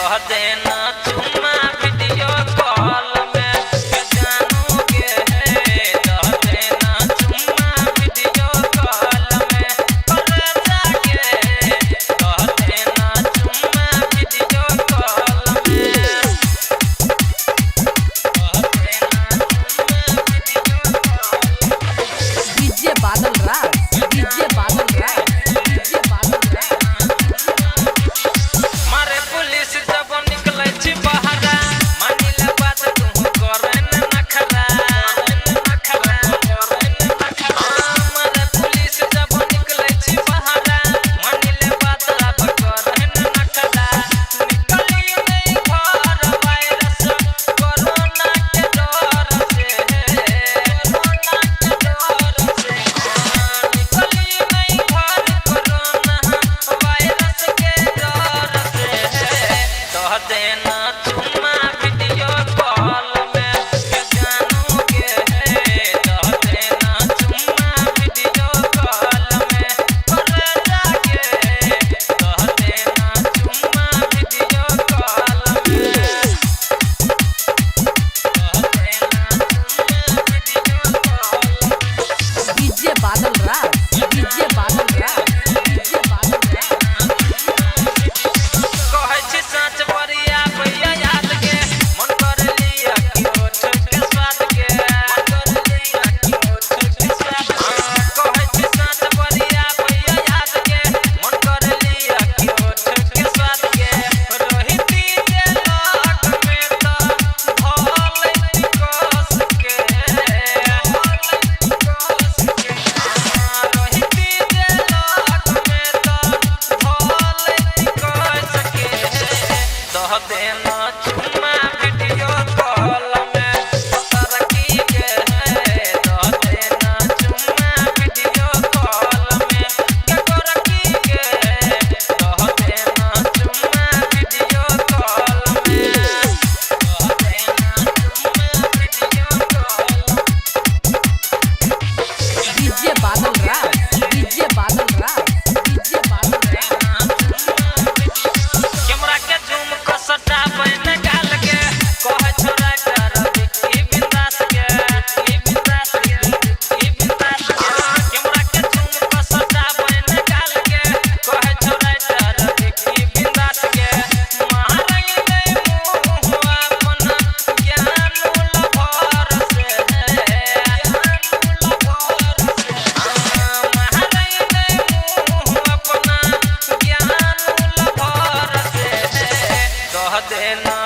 कह देना चुम्मा वीडियो कॉल में जानू के है कह देना चुम्मा वीडियो कॉल में करे जाके कह देना चुम्मा वीडियो कॉल में कह देना चुम्मा वीडियो कॉल डीजे बादल राज डीजे बादल राज डीजे बादल राज मारे पुलिस जब निकलै छी बहरा मानिले बात तू करे न नखरा मारे पुलिस जब निकलै छी बहरा मानिले बात अब करे न नखरा निकली नहीं घर वायरस कोरोना के डर से निकली नहीं घर कोरोना वायरस के डर से कह देना चुम्मा वीडियो कॉल में जानू के है कह देना चुम्मा वीडियो कॉल में करे जाके कह देना चुम्मा वीडियो कॉल में कह देना चुम्मा वीडियो कॉल डीजे बादल राज डीजे बादल राज डीजे बादल राज कहै छी साँच बरिया भैया याद के मन कर लिया कि ओठ के स्वाद के मन कर लिया कि ओठ के स्वाद कहै छी साँच बरिया भैया याद के मन कर लिया कि ओठ के स्वाद के रहिती जे लाख में त भलै कस के रहिती जे लाख में त भलै कस के कह देना चुम्मा वीडियो कॉल में तरक्की के है कह देना चुम्मा वीडियो कॉल में तरक्की के कह देना चुम्मा वीडियो कॉल में कह देना चुम्मा वीडियो कॉल डीजे बादल राज डीजे बादल राज डीजे बादल राज कैमरा के जूम को सटा बन गाल के कहे छोरा कर ई बिंदास के ई बिंदास के ई बिंदास के कैमरा के जूम को सटा बन गाल के कहे छोरा कर ई बिंदास के महारानी नहीं मुंह अपन ज्ञान लभर से ज्ञान लभर से महारानी नहीं मुंह अपना ज्ञान लभर से कह देना